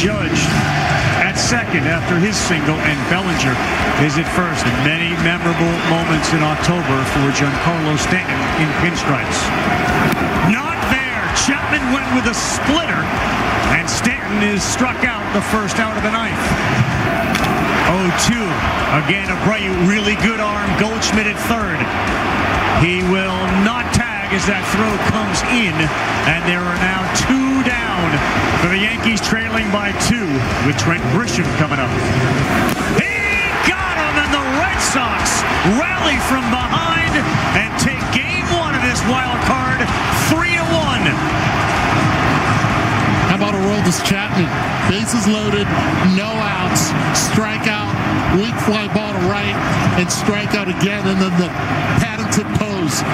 Judge at second after his single, and Bellinger is at first. Many memorable moments in October for Giancarlo Stanton in pinstripes. Not there. Chapman went with a splitter, and Stanton is struck out the first out of the ninth. 0-2. Again, Abreu, really good arm. Goldschmidt at third. He will not tag as that throw comes in, and there are now 2 down for the Yankees, trailing by 2 with Trent Grisham coming up. He got him, and the Red Sox rally from behind and take game 1 of this wild card 3-1. How about Aroldis Chapman? Bases loaded, no outs, strikeout, weak fly ball to right, and strikeout again, and then the patented pose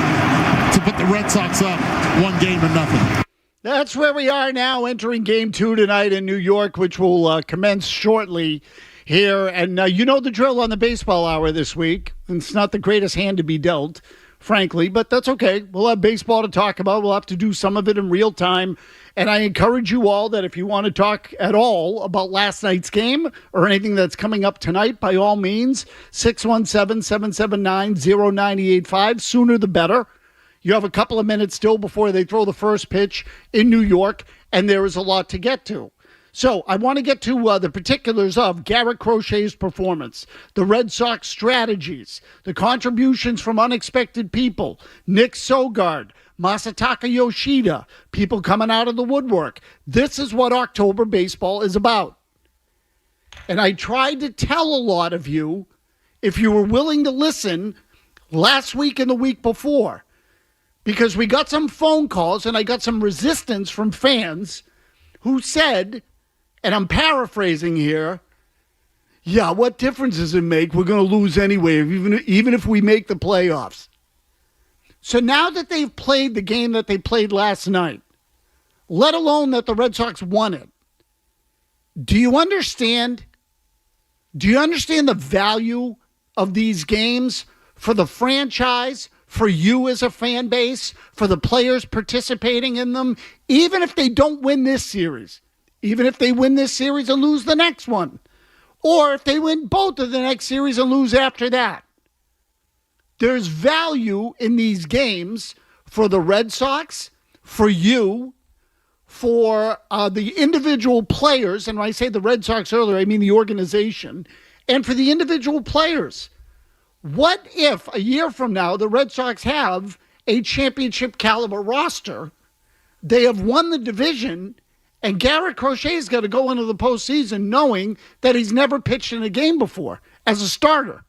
to put the Red Sox up 1-0. That's where we are now, entering Game 2 tonight in New York, which will commence shortly here. And you know the drill on the baseball hour this week. It's not the greatest hand to be dealt, frankly, but that's okay. We'll have baseball to talk about. We'll have to do some of it in real time. And I encourage you all that if you want to talk at all about last night's game or anything that's coming up tonight, by all means, 617-779-0985. Sooner the better. You have a couple of minutes still before they throw the first pitch in New York, and there is a lot to get to. So I want to get to the particulars of Garrett Crochet's performance, the Red Sox strategies, the contributions from unexpected people, Nick Sogard, Masataka Yoshida, people coming out of the woodwork. This is what October baseball is about. And I tried to tell a lot of you, if you were willing to listen, last week and the week before, because we got some phone calls and I got some resistance from fans who said, and I'm paraphrasing here, yeah, what difference does it make? We're going to lose anyway, even if we make the playoffs. So now that they've played the game that they played last night, let alone that the Red Sox won it, do you understand? Do you understand the value of these games for the franchise, for you as a fan base, for the players participating in them, even if they don't win this series, even if they win this series and lose the next one, or if they win both of the next series and lose after that? There's value in these games for the Red Sox, for you, for the individual players, and when I say the Red Sox earlier, I mean the organization, and for the individual players. What if a year from now the Red Sox have a championship caliber roster, they have won the division, and Garrett Crochet's got to go into the postseason knowing that he's never pitched in a game before as a starter?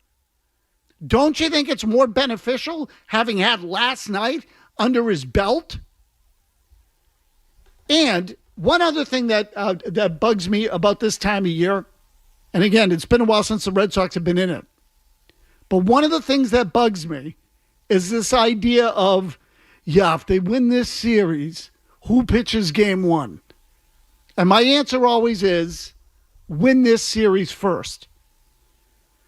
Don't you think it's more beneficial having had last night under his belt? And one other thing that bugs me about this time of year, and again, it's been a while since the Red Sox have been in it, but one of the things that bugs me is this idea of, yeah, if they win this series, who pitches game 1? And my answer always is, win this series first.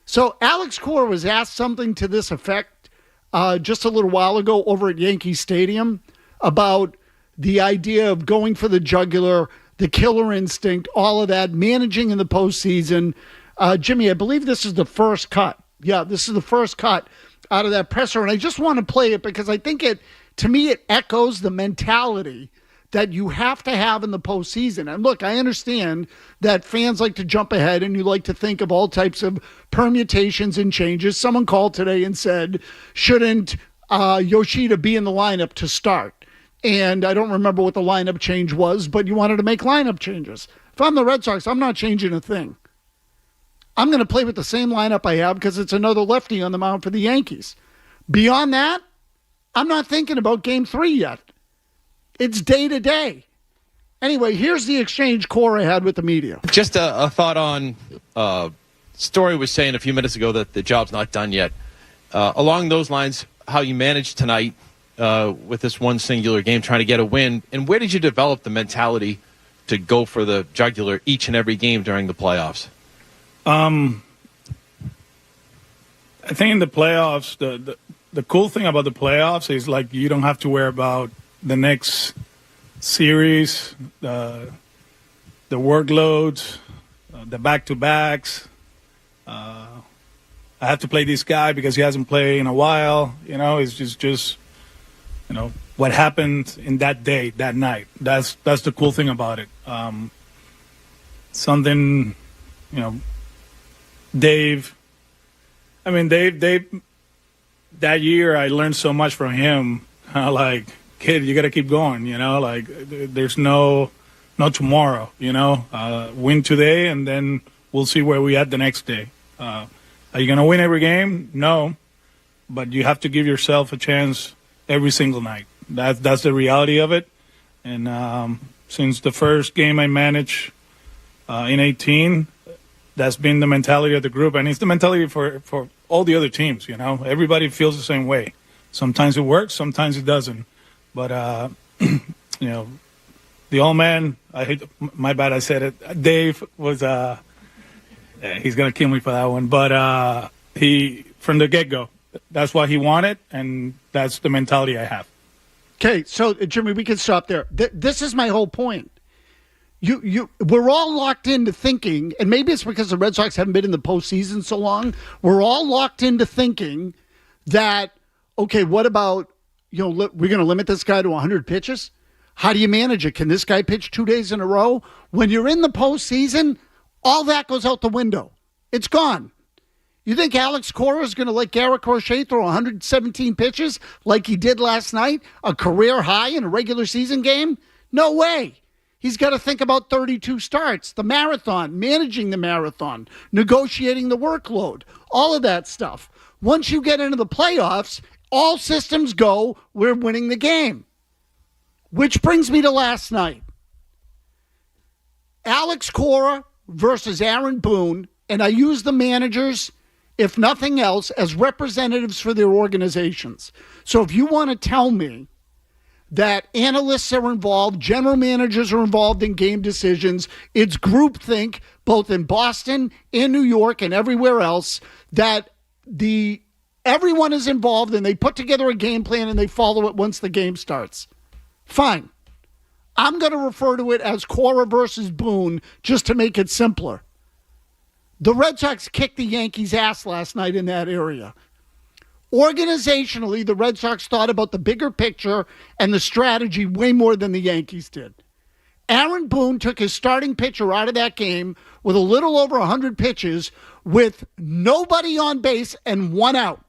So Alex Cora was asked something to this effect just a little while ago over at Yankee Stadium about the idea of going for the jugular, the killer instinct, all of that, managing in the postseason. Jimmy, I believe this is the first cut. Yeah, this is the first cut out of that presser. And I just want to play it because I think to me, it echoes the mentality that you have to have in the postseason. And look, I understand that fans like to jump ahead and you like to think of all types of permutations and changes. Someone called today and said, shouldn't Yoshida be in the lineup to start? And I don't remember what the lineup change was, but you wanted to make lineup changes. If I'm the Red Sox, I'm not changing a thing. I'm going to play with the same lineup I have because it's another lefty on the mound for the Yankees. Beyond that, I'm not thinking about game 3 yet. It's day to day. Anyway, here's the exchange Cora had with the media. Just a thought on Story was saying a few minutes ago that the job's not done yet. Along those lines, how you managed tonight with this one singular game, trying to get a win, and where did you develop the mentality to go for the jugular each and every game during the playoffs? I think in the playoffs, the cool thing about the playoffs is like you don't have to worry about the next series, the workloads, the back-to-backs. I have to play this guy because he hasn't played in a while. It's just what happened in that day, that night. That's the cool thing about it. Dave. Dave. That year, I learned so much from him. Like, kid, you got to keep going. There's no tomorrow. Win today, and then we'll see where we at the next day. Are you going to win every game? No. But you have to give yourself a chance every single night. That's the reality of it. And since the first game I managed in 18, that's been the mentality of the group. And it's the mentality for all the other teams, Everybody feels the same way. Sometimes it works, sometimes it doesn't. But, the old man, my bad I said it, Dave was... he's going to kill me for that one. But he, from the get-go, that's what he wanted, and that's the mentality I have. Okay, so, Jimmy, we can stop there. This is my whole point. We're all locked into thinking, and maybe it's because the Red Sox haven't been in the postseason so long, we're all locked into thinking that, okay, what about, we're going to limit this guy to 100 pitches? How do you manage it? Can this guy pitch 2 days in a row? When you're in the postseason, all that goes out the window. It's gone. You think Alex Cora is going to let Garrett Crochet throw 117 pitches like he did last night, a career high in a regular season game? No way. He's got to think about 32 starts, the marathon, managing the marathon, negotiating the workload, all of that stuff. Once you get into the playoffs, all systems go, we're winning the game. Which brings me to last night. Alex Cora versus Aaron Boone, and I use the managers, if nothing else, as representatives for their organizations. So if you want to tell me that analysts are involved, general managers are involved in game decisions, it's groupthink, both in Boston, in New York, and everywhere else, that everyone is involved and they put together a game plan and they follow it once the game starts. Fine. I'm going to refer to it as Cora versus Boone just to make it simpler. The Red Sox kicked the Yankees' ass last night in that area. Organizationally, the Red Sox thought about the bigger picture and the strategy way more than the Yankees did. Aaron Boone took his starting pitcher out of that game with a little over 100 pitches with nobody on base and one out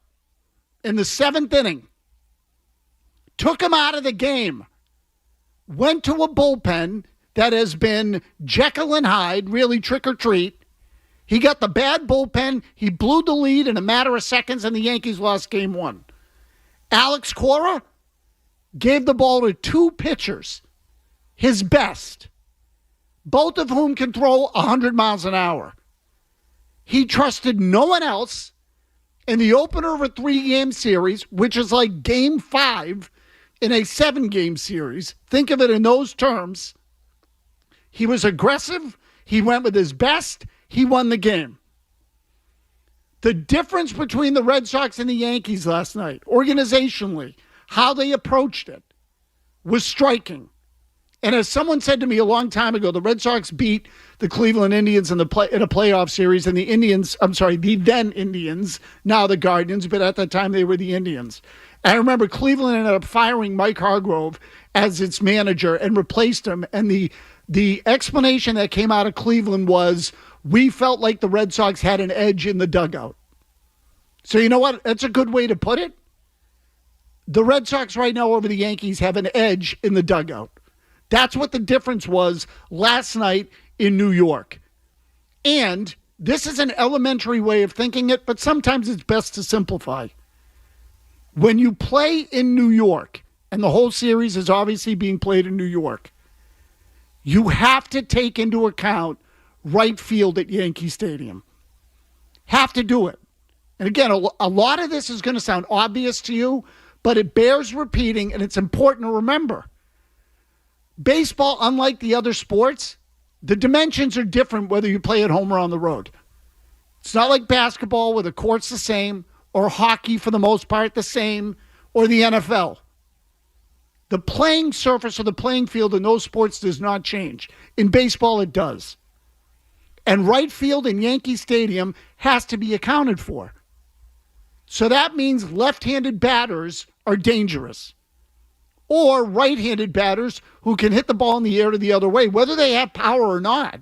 in the 7th inning. Took him out of the game. Went to a bullpen that has been Jekyll and Hyde, really trick or treat. He got the bad bullpen. He blew the lead in a matter of seconds, and the Yankees lost game 1. Alex Cora gave the ball to 2 pitchers, his best, both of whom can throw 100 miles an hour. He trusted no one else in the opener of a 3-game series, which is like game 5 in a 7-game series. Think of it in those terms. He was aggressive. He went with his best. He won the game. The difference between the Red Sox and the Yankees last night, organizationally, how they approached it, was striking. And as someone said to me a long time ago, the Red Sox beat the Cleveland Indians in a playoff series, and the then Indians, now the Guardians, but at that time they were the Indians. And I remember Cleveland ended up firing Mike Hargrove as its manager and replaced him. And the explanation that came out of Cleveland was, we felt like the Red Sox had an edge in the dugout. So you know what? That's a good way to put it. The Red Sox right now over the Yankees have an edge in the dugout. That's what the difference was last night in New York. And this is an elementary way of thinking it, but sometimes it's best to simplify. When you play in New York, and the whole series is obviously being played in New York, you have to take into account right field at Yankee Stadium. Have to do it. And again, a lot of this is going to sound obvious to you, but it bears repeating, and it's important to remember. Baseball, unlike the other sports, the dimensions are different whether you play at home or on the road. It's not like basketball where the court's the same, or hockey for the most part the same, or the NFL. The playing surface or the playing field in those sports does not change. In baseball, it does. And right field in Yankee Stadium has to be accounted for. So that means left-handed batters are dangerous. Or right-handed batters who can hit the ball in the air to the other way, whether they have power or not.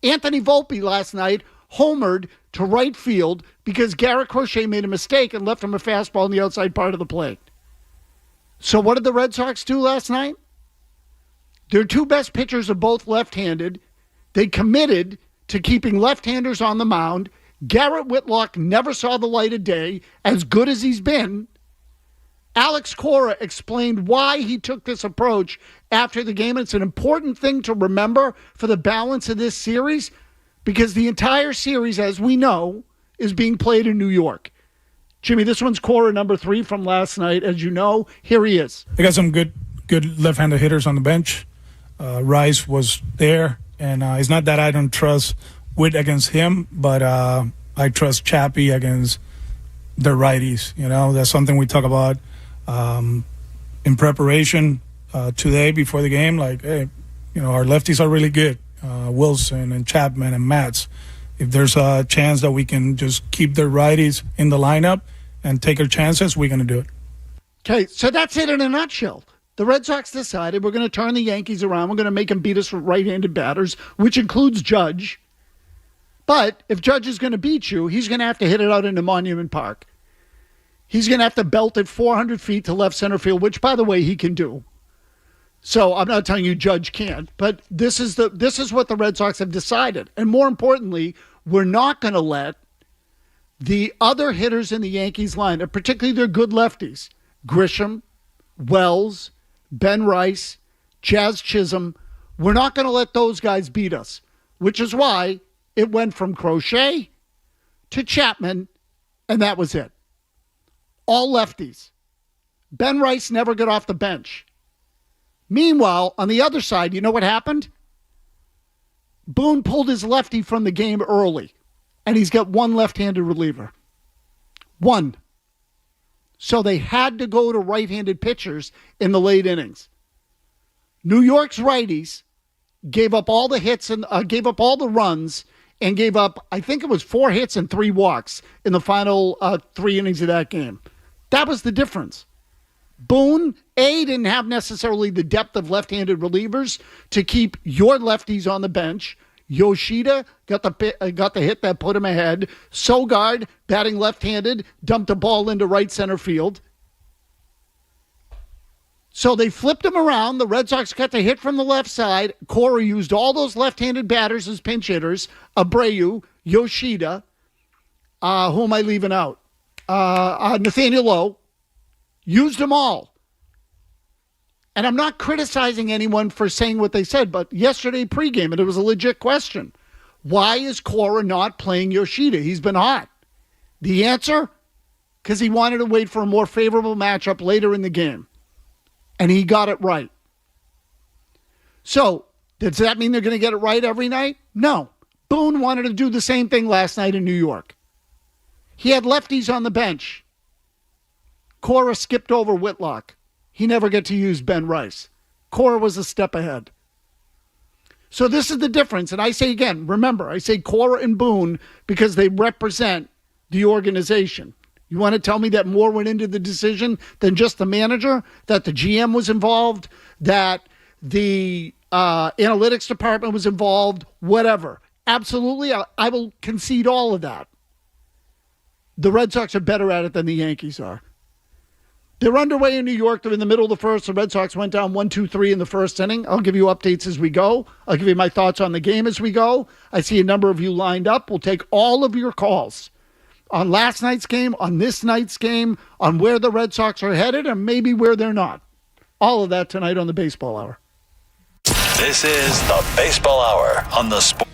Anthony Volpe last night homered to right field because Garrett Crochet made a mistake and left him a fastball in the outside part of the plate. So what did the Red Sox do last night? Their two best pitchers are both left-handed. They committed to keeping left-handers on the mound. Garrett Whitlock never saw the light of day, as good as he's been. Alex Cora explained why he took this approach after the game. It's an important thing to remember for the balance of this series because the entire series, as we know, is being played in New York. Jimmy, this one's Cora number 3 from last night. As you know, here he is. They got some good left-handed hitters on the bench. Rice was there, and it's not that I don't trust Witt against him, but I trust Chappie against the righties. You know, that's something we talk about in preparation today before the game. Like, hey, you know, our lefties are really good. Wilson and Chapman and Matz. If there's a chance that we can just keep the righties in the lineup and take our chances, we're going to do it. Okay, so that's it in a nutshell. The Red Sox decided we're going to turn the Yankees around. We're going to make them beat us with right-handed batters, which includes Judge. But if Judge is going to beat you, he's going to have to hit it out into Monument Park. He's going to have to belt it 400 feet to left center field, which, by the way, he can do. So I'm not telling you Judge can't, but this is what the Red Sox have decided. And more importantly, we're not going to let the other hitters in the Yankees lineup, particularly their good lefties, Grisham, Wells, Ben Rice, Jazz Chisholm, we're not going to let those guys beat us, which is why it went from Crochet to Chapman, and that was it. All lefties. Ben Rice never got off the bench. Meanwhile, on the other side, you know what happened? Boone pulled his lefty from the game early, and he's got one left-handed reliever. One. So they had to go to right-handed pitchers in the late innings. New York's righties gave up all the hits and gave up all the runs and gave up, I think it was 4 hits and 3 walks in the final 3 innings of that game. That was the difference. Boone, didn't have necessarily the depth of left-handed relievers to keep your lefties on the bench. Yoshida got the hit that put him ahead. Sogard, batting left-handed, dumped a ball into right center field. So they flipped him around. The Red Sox got the hit from the left side. Cora used all those left-handed batters as pinch hitters. Abreu, Yoshida. Who am I leaving out? Nathaniel Lowe. Used them all. And I'm not criticizing anyone for saying what they said, but yesterday pregame, and it was a legit question. Why is Cora not playing Yoshida? He's been hot. The answer? Because he wanted to wait for a more favorable matchup later in the game. And he got it right. So, does that mean they're going to get it right every night? No. Boone wanted to do the same thing last night in New York. He had lefties on the bench. Cora skipped over Whitlock. He never got to use Ben Rice. Cora was a step ahead. So this is the difference. And I say again, remember, I say Cora and Boone because they represent the organization. You want to tell me that more went into the decision than just the manager, that the GM was involved, that the analytics department was involved, whatever. Absolutely, I will concede all of that. The Red Sox are better at it than the Yankees are. They're underway in New York. They're in the middle of the first. The Red Sox went down 1-2-3 in the first inning. I'll give you updates as we go. I'll give you my thoughts on the game as we go. I see a number of you lined up. We'll take all of your calls on last night's game, on this night's game, on where the Red Sox are headed, and maybe where they're not. All of that tonight on the Baseball Hour. This is the Baseball Hour on the Sport.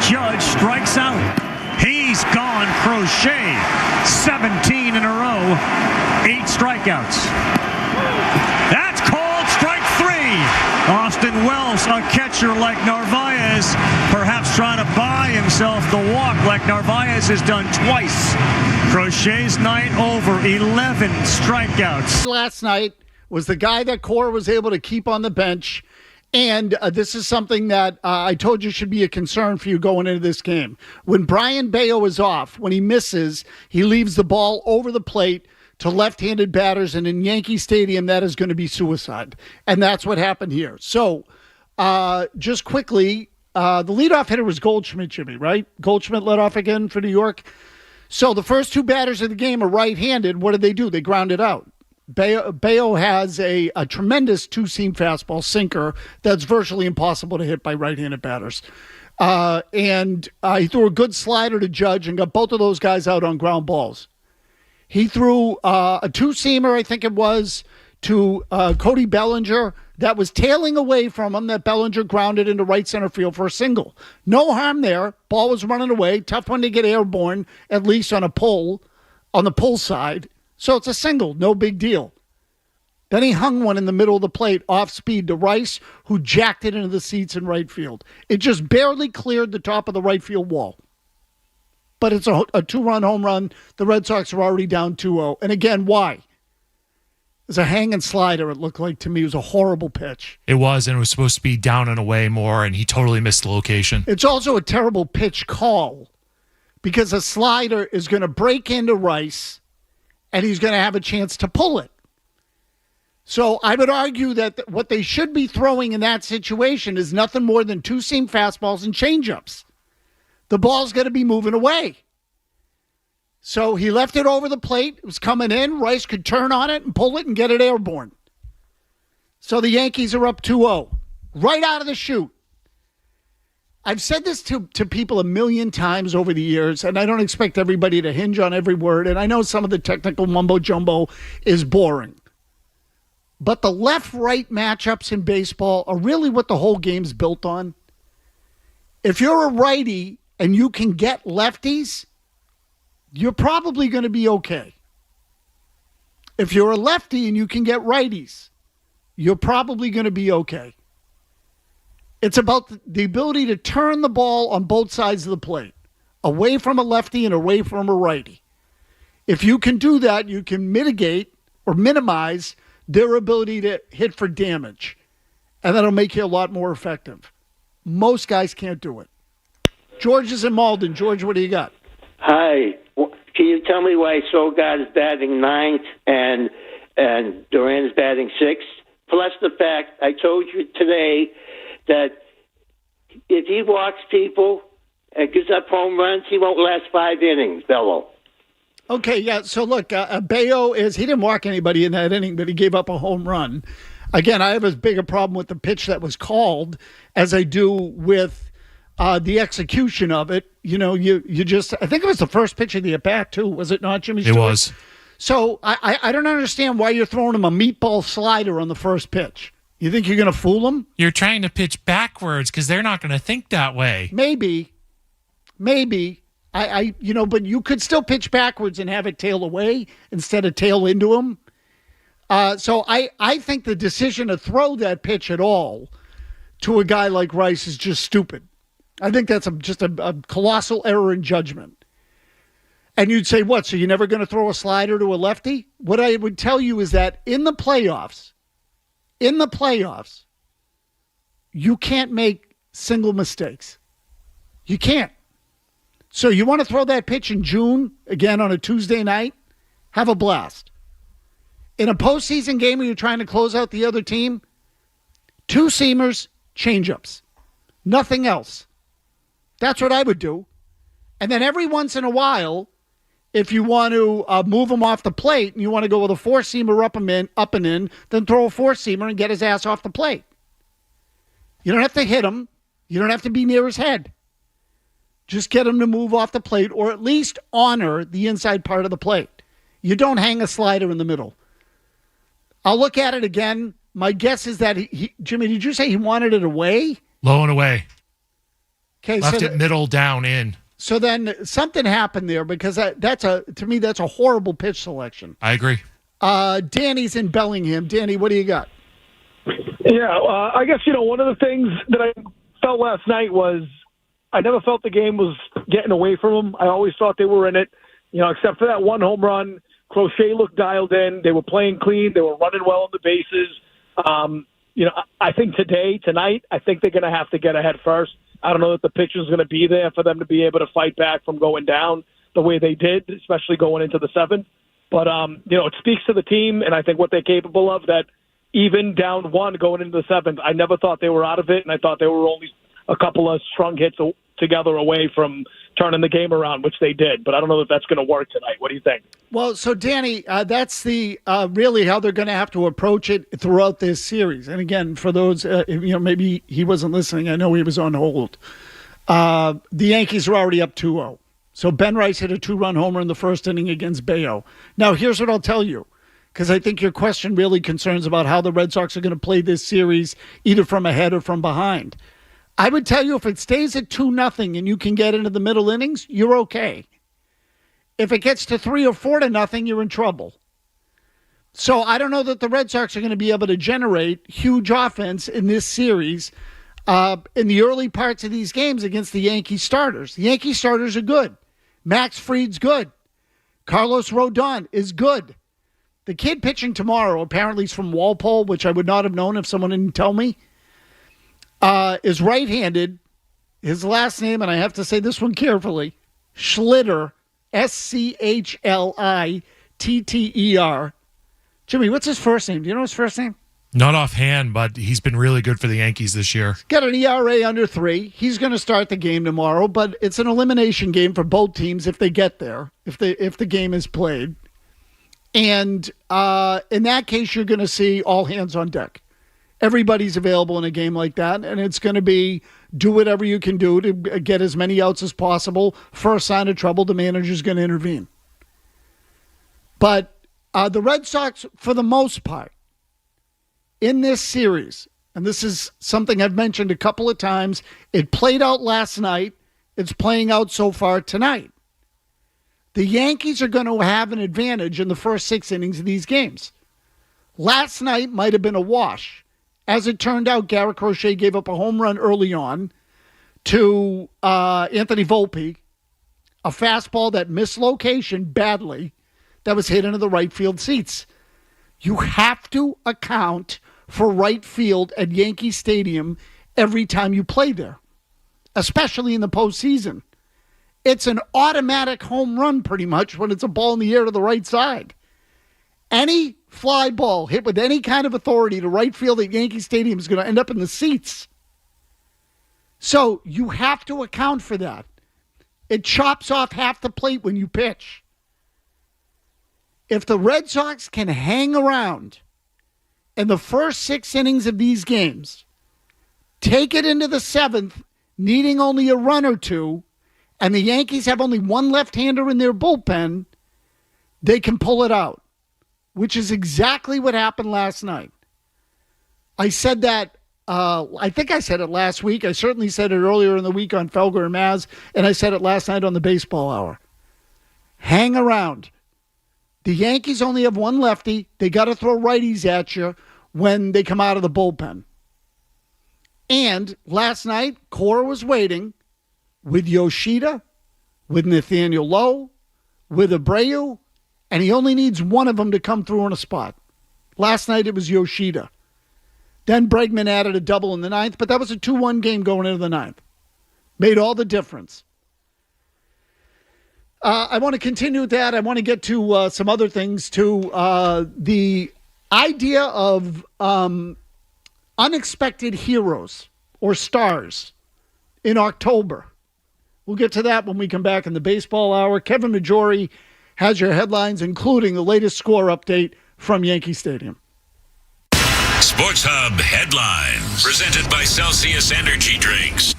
Judge strikes out. He's gone. Crochet, 17 in a row, 8 strikeouts. That's called strike 3. Austin Wells, a catcher like Narvaez, perhaps trying to buy himself the walk like Narvaez has done twice. Crochet's night over, 11 strikeouts. Last night was the guy that Cora was able to keep on the bench. And this is something that I told you should be a concern for you going into this game. When Brian Bayo is off, when he misses, he leaves the ball over the plate to left-handed batters. And in Yankee Stadium, that is going to be suicide. And that's what happened here. So just quickly, the leadoff hitter was Goldschmidt, Jimmy, right? Goldschmidt led off again for New York. So the first 2 batters of the game are right-handed. What did they do? They grounded out. Bayo has a tremendous 2-seam fastball sinker that's virtually impossible to hit by right-handed batters. And he threw a good slider to Judge and got both of those guys out on ground balls. He threw a 2-seamer, I think it was, to Cody Bellinger that was tailing away from him, that Bellinger grounded into right center field for a single. No harm there. Ball was running away. Tough one to get airborne, at least on a pull, on the pull side. So it's a single, no big deal. Then he hung one in the middle of the plate off speed to Rice, who jacked it into the seats in right field. It just barely cleared the top of the right field wall. But it's a 2-run home run. The Red Sox are already down 2-0. And again, why? It was a hanging slider, it looked like to me. It was a horrible pitch. It was, and it was supposed to be down and away more, and he totally missed the location. It's also a terrible pitch call because a slider is going to break into Rice, and he's going to have a chance to pull it. So I would argue that what they should be throwing in that situation is nothing more than 2-seam fastballs and changeups. The ball's going to be moving away. So he left it over the plate. It was coming in. Rice could turn on it and pull it and get it airborne. So the Yankees are up 2-0. Right out of the chute. I've said this to people a million times over the years, and I don't expect everybody to hinge on every word. And I know some of the technical mumbo-jumbo is boring. But the left-right matchups in baseball are really what the whole game's built on. If you're a righty and you can get lefties, you're probably going to be okay. If you're a lefty and you can get righties, you're probably going to be okay. It's about the ability to turn the ball on both sides of the plate, away from a lefty and away from a righty. If you can do that, you can mitigate or minimize their ability to hit for damage, and that'll make you a lot more effective. Most guys can't do it. George is in Malden. George, what do you got? Hi. Can you tell me why Sogard is batting ninth and Duran is batting sixth? Plus the fact I told you today that if he walks people and gives up home runs, he won't last 5 innings, Bello. Okay, yeah. So look, Bayo he didn't walk anybody in that inning, but he gave up a home run. Again, I have as big a problem with the pitch that was called as I do with the execution of it. You know, you just, I think it was the first pitch of the at-bat too, was it not, Jimmy Stewart? It was. So I don't understand why you're throwing him a meatball slider on the first pitch. You think you're going to fool him? You're trying to pitch backwards because they're not going to think that way. Maybe. But you could still pitch backwards and have it tail away instead of tail into him. So I think the decision to throw that pitch at all to a guy like Rice is just stupid. I think that's just a colossal error in judgment. And you'd say, what, so you're never going to throw a slider to a lefty? What I would tell you is that in the playoffs, you can't make single mistakes. You can't. So you want to throw that pitch in June, again on a Tuesday night? Have a blast. In a postseason game where you're trying to close out the other team, 2-seamers, changeups. Nothing else. That's what I would do. And then every once in a while, if you want to move him off the plate and you want to go with a 4-seamer up and in, then throw a 4-seamer and get his ass off the plate. You don't have to hit him. You don't have to be near his head. Just get him to move off the plate or at least honor the inside part of the plate. You don't hang a slider in the middle. I'll look at it again. My guess is that Jimmy, did you say he wanted it away? Low and away. Okay, Left it middle down in. So then something happened there because to me that's a horrible pitch selection. I agree. Danny's in Bellingham. Danny, what do you got? Yeah, I guess, one of the things that I felt last night was I never felt the game was getting away from them. I always thought they were in it, except for that one home run. Crochet looked dialed in. They were playing clean. They were running well on the bases. I think tonight, I think they're going to have to get ahead first. I don't know that the pitcher's going to be there for them to be able to fight back from going down the way they did, especially going into the seventh. But, it speaks to the team and I think what they're capable of, that even down one going into the seventh, I never thought they were out of it, and I thought they were only a couple of strong hits together away from turning the game around, which they did. But I don't know if that's going to work tonight. What do you think? Well, so Danny, that's the really how they're going to have to approach it throughout this series. And again, for those, maybe he wasn't listening. I know he was on hold. The Yankees are already up 2-0. So Ben Rice hit a 2-run homer in the first inning against Bayo. Now, here's what I'll tell you, because I think your question really concerns about how the Red Sox are going to play this series, either from ahead or from behind. I would tell you if it stays at 2-0 and you can get into the middle innings, you're okay. If it gets to 3 or 4-0, you're in trouble. So I don't know that the Red Sox are going to be able to generate huge offense in this series in the early parts of these games against the Yankee starters. The Yankee starters are good. Max Fried's good. Carlos Rodon is good. The kid pitching tomorrow, apparently he's from Walpole, which I would not have known if someone didn't tell me, is right-handed. His last name, and I have to say this one carefully, Schlitter, Schlitter. Jimmy, what's his first name? Do you know his first name? Not offhand, but he's been really good for the Yankees this year. Got an ERA under 3. He's going to start the game tomorrow, but it's an elimination game for both teams if they get there, if the game is played. And in that case, you're going to see all hands on deck. Everybody's available in a game like that, and it's going to be do whatever you can do to get as many outs as possible. First sign of trouble, the manager's going to intervene. But the Red Sox, for the most part, in this series, and this is something I've mentioned a couple of times, it played out last night. It's playing out so far tonight. The Yankees are going to have an advantage in the first 6 innings of these games. Last night might have been a wash. As it turned out, Garrett Crochet gave up a home run early on to Anthony Volpe, a fastball that missed location badly that was hit into the right field seats. You have to account for right field at Yankee Stadium every time you play there, especially in the postseason. It's an automatic home run pretty much when it's a ball in the air to the right side. Any fly ball hit with any kind of authority to right field at Yankee Stadium is going to end up in the seats. So you have to account for that. It chops off half the plate when you pitch. If the Red Sox can hang around in the first 6 innings of these games, take it into the 7th, needing only a run or 2, and the Yankees have only one left-hander in their bullpen, they can pull it out, which is exactly what happened last night. I said that, I think I said it last week. I certainly said it earlier in the week on Felger and Maz, and I said it last night on the Baseball Hour. Hang around. The Yankees only have one lefty. They got to throw righties at you when they come out of the bullpen. And last night, Cora was waiting with Yoshida, with Nathaniel Lowe, with Abreu, and he only needs one of them to come through on a spot. Last night, it was Yoshida. Then Bregman added a double in the 9th, but that was a 2-1 game going into the 9th. Made all the difference. I want to continue with that. I want to get to some other things, too. The idea of unexpected heroes or stars in October. We'll get to that when we come back in the Baseball Hour. Kevin Majori has your headlines, including the latest score update from Yankee Stadium. Sports Hub headlines, presented by Celsius Energy Drinks.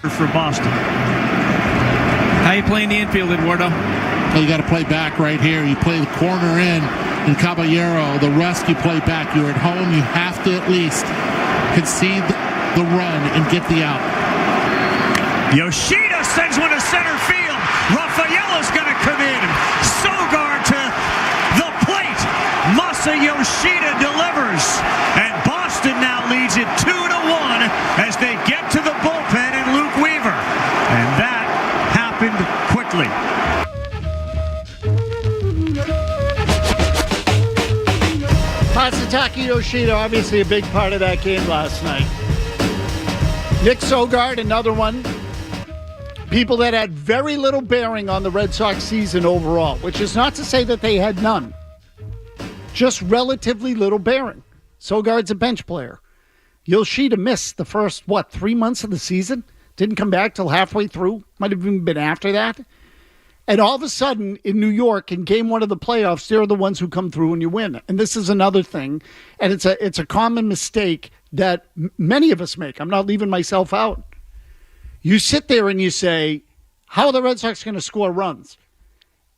for Boston. How you playing the infield, Eduardo? You got to play back right here. You play the corner in Caballero. The rest you play back. You're at home. You have to at least concede the run and get the out. Yoshida sends one to center field. Rafaela's going to come in. Sogard to the plate. Masa Yoshida delivers. And Boston now leads it 2-1 as they get to the bullpen and Luke Weaver. And that happened quickly. Masataka Yoshida, obviously a big part of that game last night. Nick Sogard, another one. People that had very little bearing on the Red Sox season overall, which is not to say that they had none. Just relatively little bearing. Sogard's a bench player. Yoshida missed the first, 3 months of the season? Didn't come back till halfway through. Might have even been after that. And all of a sudden, in New York, in game one of the playoffs, they're the ones who come through and you win. And this is another thing. And it's a common mistake that many of us make. I'm not leaving myself out. You sit there and you say, how are the Red Sox going to score runs?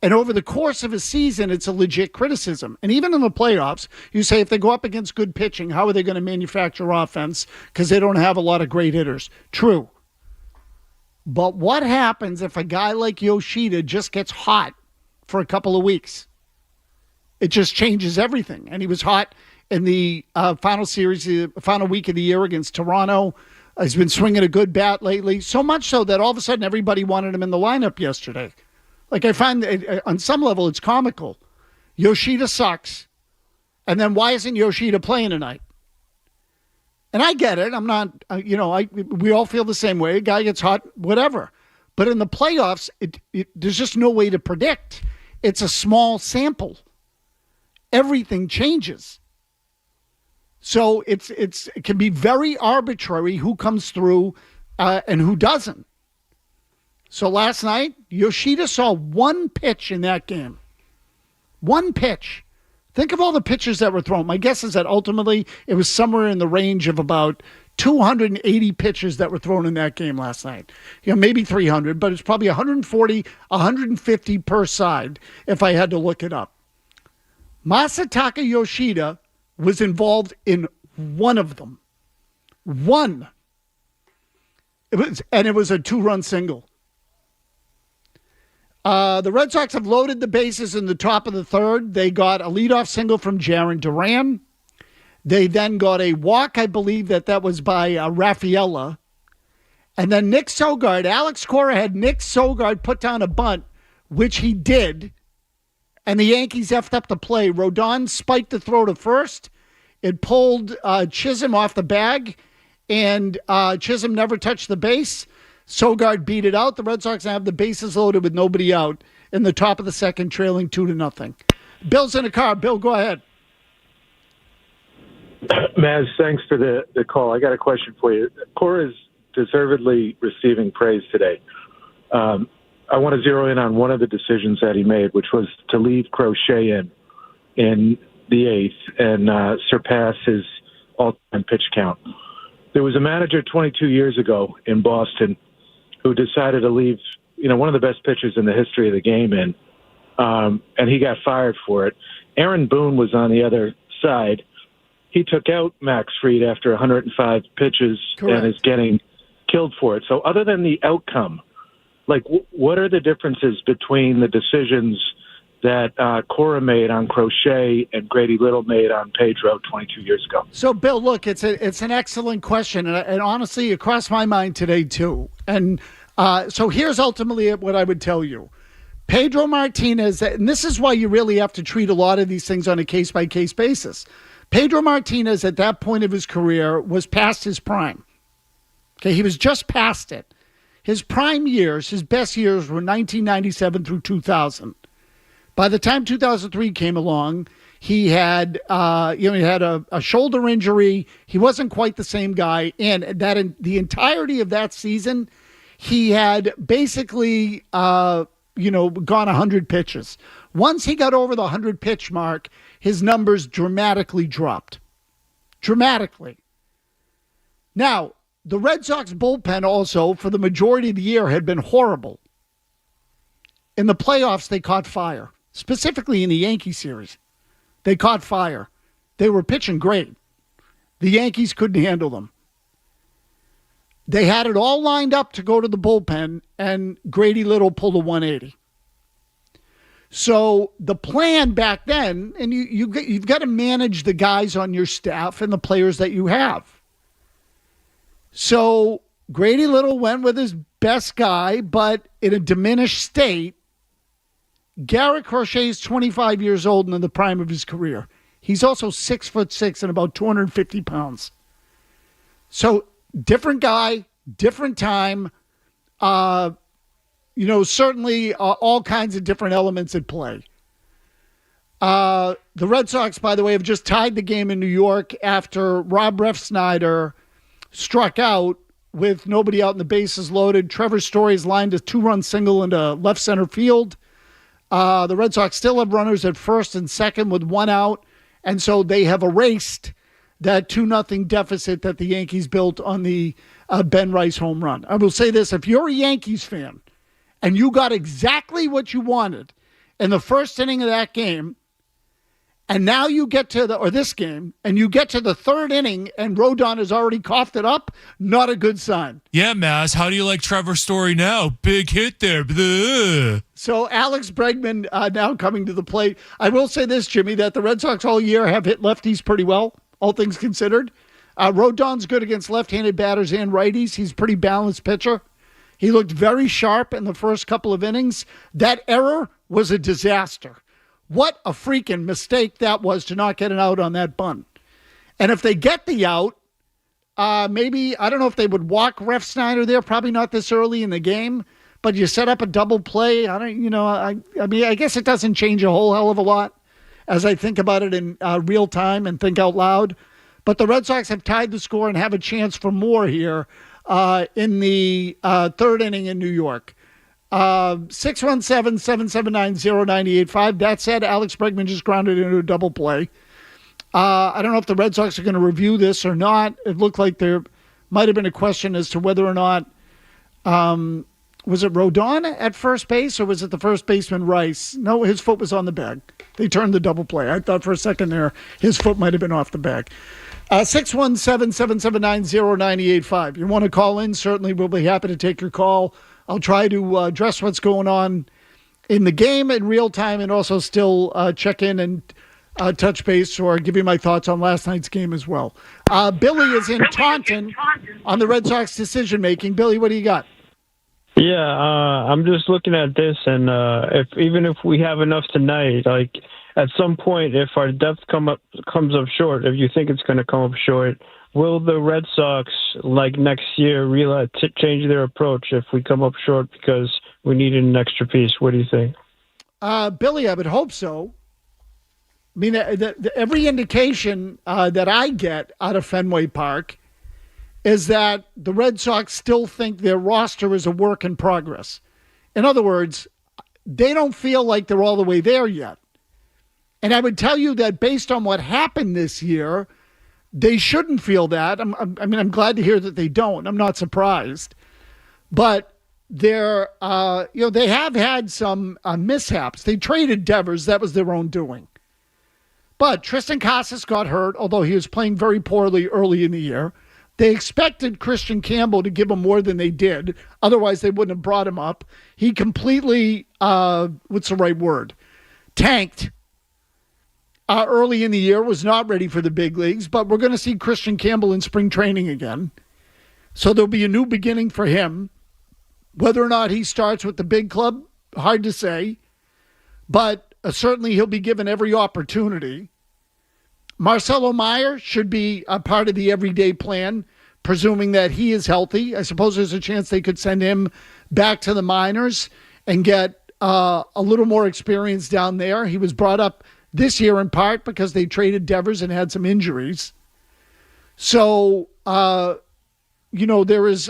And over the course of a season, it's a legit criticism. And even in the playoffs, you say if they go up against good pitching, how are they going to manufacture offense? Because they don't have a lot of great hitters. True. But what happens if a guy like Yoshida just gets hot for a couple of weeks? It just changes everything. And he was hot in the final week of the year against Toronto. He's been swinging a good bat lately. So much so that all of a sudden everybody wanted him in the lineup yesterday. Like, I find on some level it's comical. Yoshida sucks. And then why isn't Yoshida playing tonight? And I get it. I'm not, we all feel the same way. A guy gets hot, whatever. But in the playoffs, there's just no way to predict. It's a small sample. Everything changes. So it can be very arbitrary who comes through and who doesn't. So last night, Yoshida saw one pitch in that game. One pitch. Think of all the pitches that were thrown. My guess is that ultimately it was somewhere in the range of about 280 pitches that were thrown in that game last night. Maybe 300, but it's probably 140, 150 per side if I had to look it up. Masataka Yoshida was involved in one of them. One. It was a 2-run single. The Red Sox have loaded the bases in the top of the third. They got a leadoff single from Jarren Duran. They then got a walk, I believe that was by Rafaela. And then Nick Sogard, Alex Cora had Nick Sogard put down a bunt, which he did. And the Yankees effed up the play. Rodon spiked the throw to first. It pulled Chisholm off the bag. And Chisholm never touched the base. Sogard beat it out. The Red Sox now have the bases loaded with nobody out in the top of the second, trailing 2-0. Bill's in the car. Bill, go ahead. Maz, thanks for the call. I got a question for you. Cora is deservedly receiving praise today. I want to zero in on one of the decisions that he made, which was to leave Crochet in the eighth and surpass his all-time pitch count. There was a manager 22 years ago in Boston who decided to leave, one of the best pitchers in the history of the game in, and he got fired for it. Aaron Boone was on the other side. He took out Max Fried after 105 pitches. Correct. And is getting killed for it. So other than the outcome, what are the differences between the decisions that Cora made on Crochet and Grady Little made on Pedro 22 years ago? So, Bill, look, it's an excellent question, and honestly, it crossed my mind today too. And so here's ultimately what I would tell you. Pedro Martinez, and this is why you really have to treat a lot of these things on a case-by-case basis. Pedro Martinez, at that point of his career, was past his prime. Okay, he was just past it. His prime years, his best years were 1997 through 2000. By the time 2003 came along, he had, he had a shoulder injury. He wasn't quite the same guy. And that in the entirety of that season, he had basically, gone 100 pitches. Once he got over the 100 pitch mark, his numbers dramatically dropped. Dramatically. Now, the Red Sox bullpen also, for the majority of the year, had been horrible. In the playoffs, they caught fire, specifically in the Yankee series. They caught fire. They were pitching great. The Yankees couldn't handle them. They had it all lined up to go to the bullpen, and Grady Little pulled a 180. So the plan back then, and you've got to manage the guys on your staff and the players that you have. So Grady Little went with his best guy, but in a diminished state. Garrett Crochet is 25 years old and in the prime of his career. He's also 6'6" and about 250 pounds. So different guy, different time. Certainly all kinds of different elements at play. The Red Sox, by the way, have just tied the game in New York after Rob Refsnyder struck out with nobody out and the bases loaded. Trevor Story's lined a 2-run single into left center field. The Red Sox still have runners at first and second with one out, and so they have erased that 2-0 deficit that the Yankees built on the Ben Rice home run. I will say this, if you're a Yankees fan and you got exactly what you wanted in the first inning of that game, and now you get to this game, and you get to the third inning and Rodon has already coughed it up, not a good sign. Yeah, Maz, how do you like Trevor Story now? Big hit there. Blah. So Alex Bregman now coming to the plate. I will say this, Jimmy, that the Red Sox all year have hit lefties pretty well, all things considered. Rodon's good against left-handed batters and righties. He's a pretty balanced pitcher. He looked very sharp in the first couple of innings. That error was a disaster. What a freaking mistake that was to not get an out on that bunt. And if they get the out, maybe, I don't know if they would walk Refsnyder there, probably not this early in the game, but you set up a double play. I guess it doesn't change a whole hell of a lot as I think about it in real time and think out loud. But the Red Sox have tied the score and have a chance for more here in the third inning in New York. 617-779-0985. That said, Alex Bregman just grounded into a double play. I don't know if the Red Sox are going to review this or not. It looked like there might have been a question as to whether or not was it Rodon at first base or was it the first baseman Rice? No, his foot was on the bag. They turned the double play. I thought for a second there his foot might have been off the bag. 617-779-0985. You want to call in? Certainly we'll be happy to take your call. I'll try to address what's going on in the game in real time and also still check in and touch base or give you my thoughts on last night's game as well. Billy is in Taunton on the Red Sox decision-making. Billy, what do you got? Yeah, I'm just looking at this, and even if we have enough tonight, like at some point, if our depth comes up short, if you think it's going to come up short, will the Red Sox, like next year, change their approach if we come up short because we needed an extra piece? What do you think? Billy, I would hope so. I mean, every indication that I get out of Fenway Park is that the Red Sox still think their roster is a work in progress. In other words, they don't feel like they're all the way there yet. And I would tell you that based on what happened this year, they shouldn't feel that. I'm glad to hear that they don't. I'm not surprised. But they have had some mishaps. They traded Devers. That was their own doing. But Tristan Casas got hurt, although he was playing very poorly early in the year. They expected Christian Campbell to give them more than they did. Otherwise, they wouldn't have brought him up. He completely, what's the right word? Tanked early in the year, was not ready for the big leagues, but we're going to see Christian Campbell in spring training again. So there'll be a new beginning for him. Whether or not he starts with the big club, hard to say. But certainly he'll be given every opportunity. Marcelo Meyer should be a part of the everyday plan, presuming that he is healthy. I suppose there's a chance they could send him back to the minors and get a little more experience down there. He was brought up this year in part because they traded Devers and had some injuries. So, there's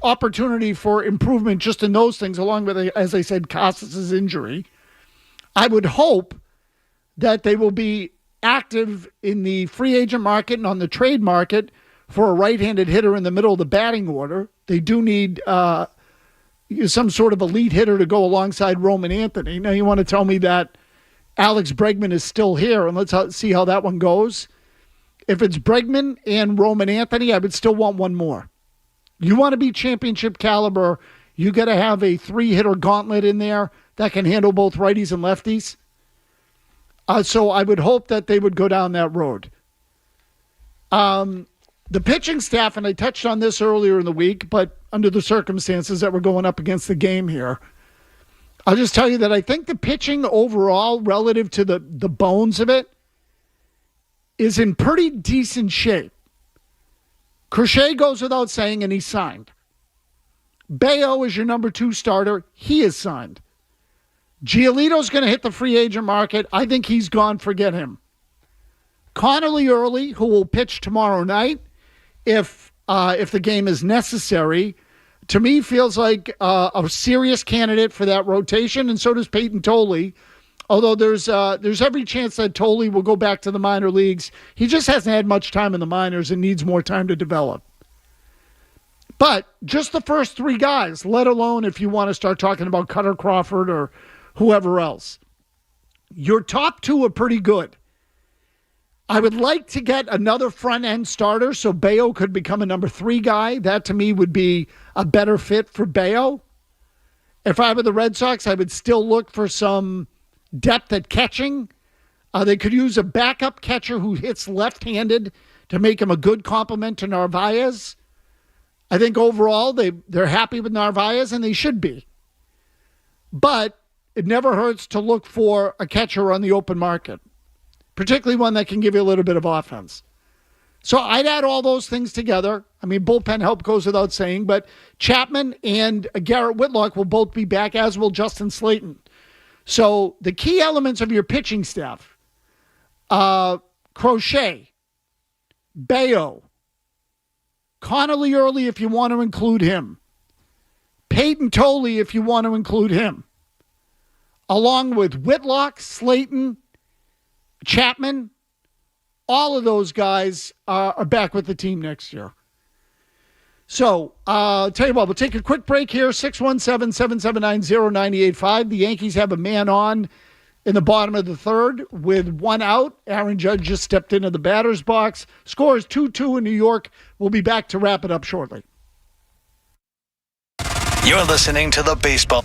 opportunity for improvement just in those things, along with, as I said, Casas' injury. I would hope that they will be active in the free agent market and on the trade market for a right-handed hitter in the middle of the batting order. They do need some sort of elite hitter to go alongside Roman Anthony. Now, you want to tell me that Alex Bregman is still here, and let's see how that one goes. If it's Bregman and Roman Anthony, I would still want one more. You want to be championship caliber, you got to have a 3-hitter gauntlet in there that can handle both righties and lefties. So I would hope that they would go down that road. The pitching staff, and I touched on this earlier in the week, but under the circumstances that we're going up against the game here, I'll just tell you that I think the pitching overall, relative to the bones of it, is in pretty decent shape. Crochet goes without saying, and he's signed. Bayo is your number 2 starter. He is signed. Giolito's going to hit the free agent market. I think he's gone. Forget him. Connolly Early, who will pitch tomorrow night, if the game is necessary, to me feels like a serious candidate for that rotation, and so does Peyton Tolley. Although there's every chance that Tolley will go back to the minor leagues. He just hasn't had much time in the minors and needs more time to develop. But just the first 3 guys, let alone if you want to start talking about Cutter Crawford or whoever else. Your top 2 are pretty good. I would like to get another front-end starter so Bayo could become a number 3 guy. That, to me, would be a better fit for Bayo. If I were the Red Sox, I would still look for some depth at catching. They could use a backup catcher who hits left-handed to make him a good complement to Narvaez. I think overall they're happy with Narvaez, and they should be. But it never hurts to look for a catcher on the open market, particularly one that can give you a little bit of offense. So I'd add all those things together. I mean, bullpen help goes without saying, but Chapman and Garrett Whitlock will both be back, as will Justin Slayton. So the key elements of your pitching staff, Crochet, Bayo, Connolly Early if you want to include him, Peyton Tolley if you want to include him, along with Whitlock, Slayton, Chapman. All of those guys are back with the team next year. So, I'll tell you what, we'll take a quick break here. 617-779-0985. The Yankees have a man on in the bottom of the third with 1 out. Aaron Judge just stepped into the batter's box. Score is 2-2 in New York. We'll be back to wrap it up shortly. You're listening to the Baseball.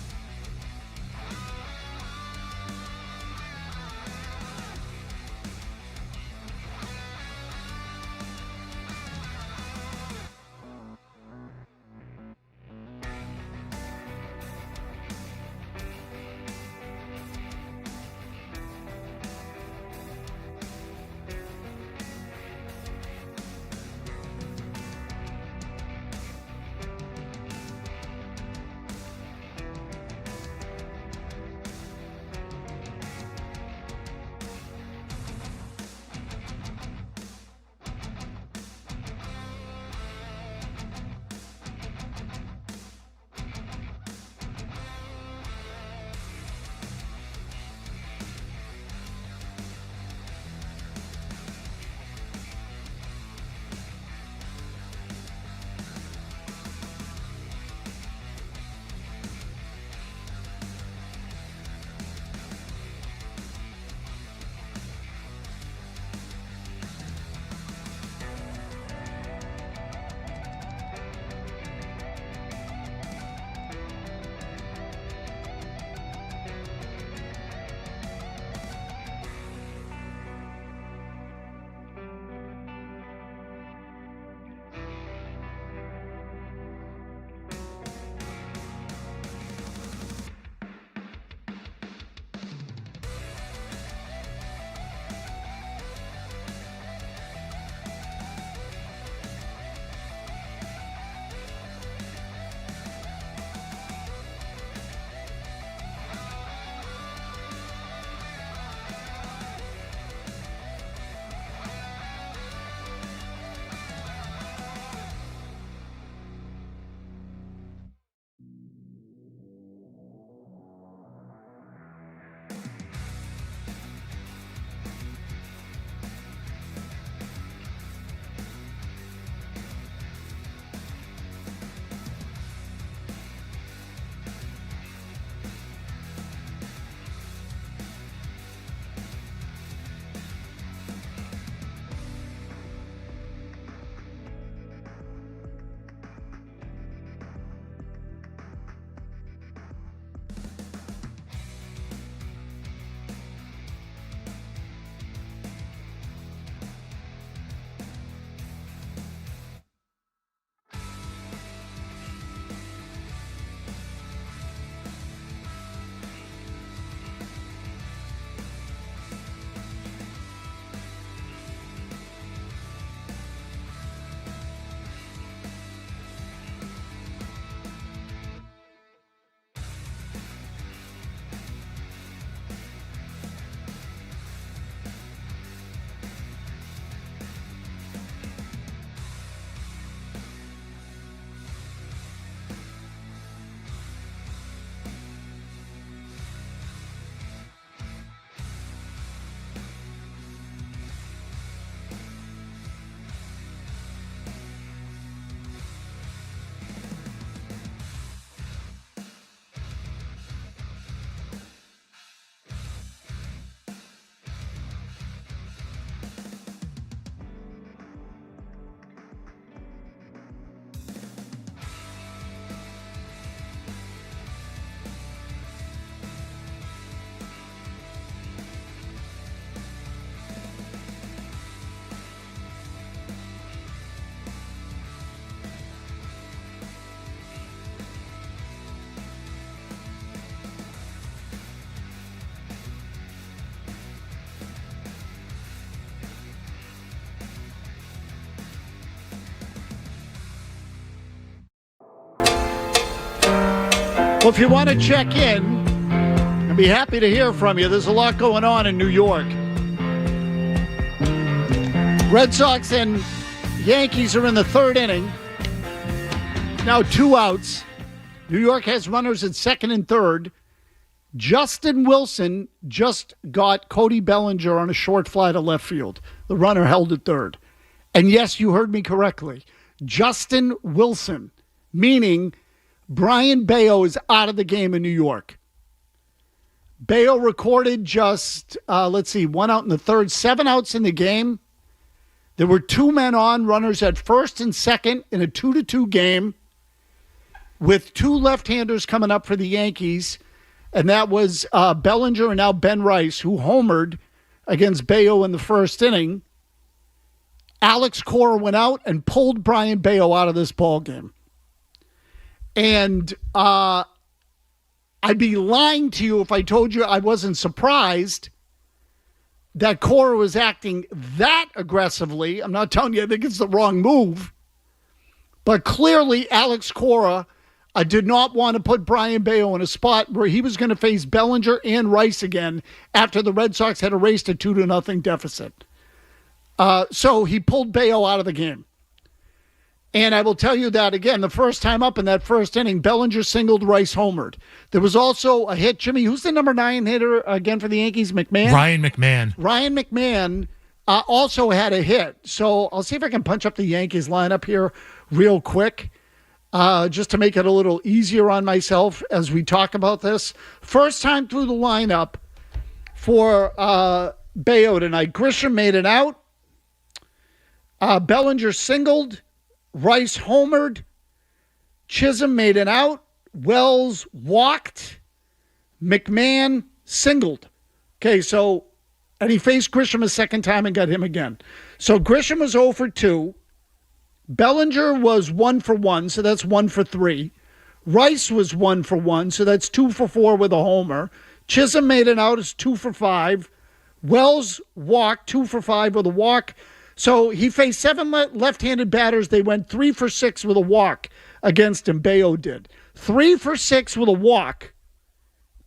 Well, if you want to check in, I'd be happy to hear from you. There's a lot going on in New York. Red Sox and Yankees are in the third inning. Now 2 outs. New York has runners at second and third. Justin Wilson just got Cody Bellinger on a short fly to left field. The runner held at third. And yes, you heard me correctly. Justin Wilson, meaning Brian Bayo is out of the game in New York. Bayo recorded just, 1 out in the third, 7 outs in the game. There were 2 men on, runners at first and second in a 2-2 game with 2 left-handers coming up for the Yankees. And that was Bellinger and now Ben Rice, who homered against Bayo in the first inning. Alex Cora went out and pulled Brian Bayo out of this ballgame. And I'd be lying to you if I told you I wasn't surprised that Cora was acting that aggressively. I'm not telling you I think it's the wrong move. But clearly Alex Cora did not want to put Brian Bayo in a spot where he was going to face Bellinger and Rice again after the Red Sox had erased a 2-0 deficit. So he pulled Bayo out of the game. And I will tell you that, again, the first time up in that first inning, Bellinger singled, Rice homered. There was also a hit. Jimmy, who's the number 9 hitter again for the Yankees? McMahon? Ryan McMahon. Ryan McMahon also had a hit. So I'll see if I can punch up the Yankees lineup here real quick, just to make it a little easier on myself as we talk about this. First time through the lineup for Bayo tonight. Grisham made it out. Bellinger singled. Rice homered. Chisholm made it out. Wells walked. McMahon singled. Okay, so, and he faced Grisham a second time and got him again. So Grisham was 0 for 2. Bellinger was 1 for 1, so that's 1 for 3. Rice was 1 for 1, so that's 2 for 4 with a homer. Chisholm made it out, it's 2 for 5. Wells walked, 2 for 5 with a walk. So he faced 7 left-handed batters. They went 3 for 6 with a walk against him. Bayo did. 3 for 6 with a walk.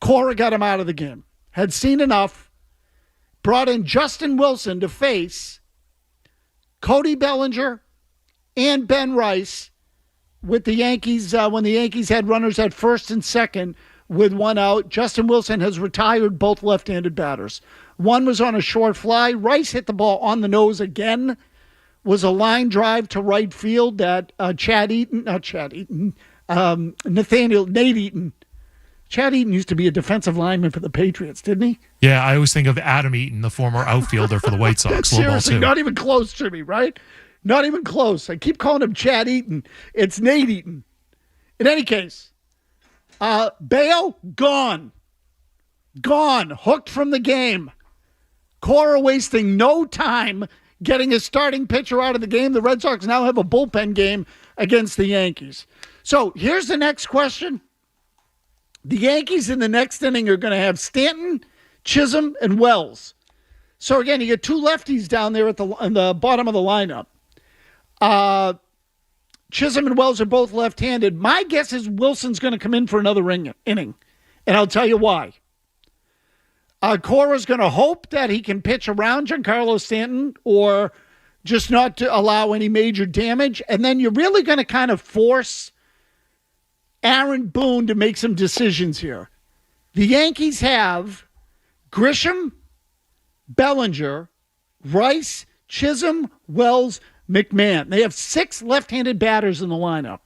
Cora got him out of the game. Had seen enough. Brought in Justin Wilson to face Cody Bellinger and Ben Rice with the Yankees when the Yankees had runners at first and second with 1 out. Justin Wilson has retired both left-handed batters. One was on a short fly. Rice hit the ball on the nose again. Was a line drive to right field that Nate Eaton. Chad Eaton used to be a defensive lineman for the Patriots, didn't he? Yeah, I always think of Adam Eaton, the former outfielder for the White Sox. Seriously, not even close to me, right? Not even close. I keep calling him Chad Eaton. It's Nate Eaton. In any case, Bayo, gone. Gone. Hooked from the game. Cora wasting no time getting his starting pitcher out of the game. The Red Sox now have a bullpen game against the Yankees. So here's the next question. The Yankees in the next inning are going to have Stanton, Chisholm, and Wells. So again, you get 2 lefties down there on the bottom of the lineup. Chisholm and Wells are both left-handed. My guess is Wilson's going to come in for another inning, and I'll tell you why. Cora's going to hope that he can pitch around Giancarlo Stanton or just not to allow any major damage. And then you're really going to kind of force Aaron Boone to make some decisions here. The Yankees have Grisham, Bellinger, Rice, Chisholm, Wells, McMahon. They have 6 left-handed batters in the lineup.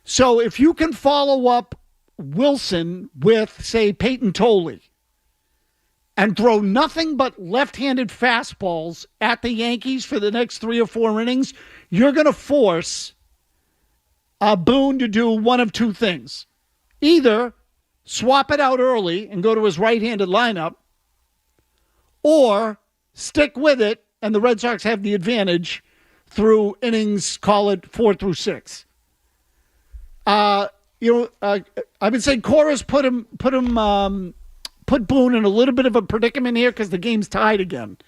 So if you can follow up Wilson with, say, Peyton Tolley, and throw nothing but left-handed fastballs at the Yankees for the next 3 or 4 innings, you're going to force Boone to do one of 2 things. Either swap it out early and go to his right-handed lineup, or stick with it, and the Red Sox have the advantage through innings, call it 4 through 6. I would say Cora's put Boone in a little bit of a predicament here because the game's tied again.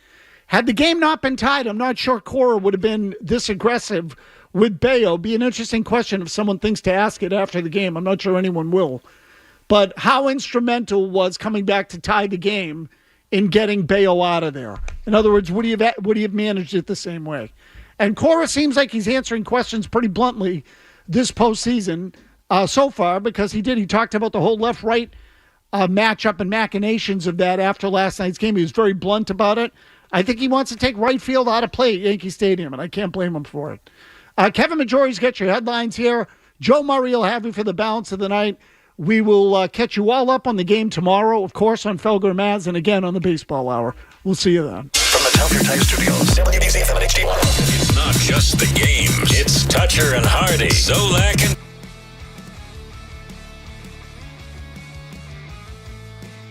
Had the game not been tied, I'm not sure Cora would have been this aggressive with Bayo. Be an interesting question if someone thinks to ask it after the game. I'm not sure anyone will. But how instrumental was coming back to tie the game in getting Bayo out of there? In other words, would he have managed it the same way? And Cora seems like he's answering questions pretty bluntly this postseason so far, because he talked about the whole left-right matchup and machinations of that after last night's game. He was very blunt about it. I think he wants to take right field out of play at Yankee Stadium, and I can't blame him for it. Kevin Majori's got your headlines here. Joe Murray will have you for the balance of the night. We will catch you all up on the game tomorrow, of course, on Felger Maz, and again on the Baseball Hour. We'll see you then. From the Telfair Type Studios, WBZ FM HD1. It's not just the games. It's Toucher and Hardy, Zolak and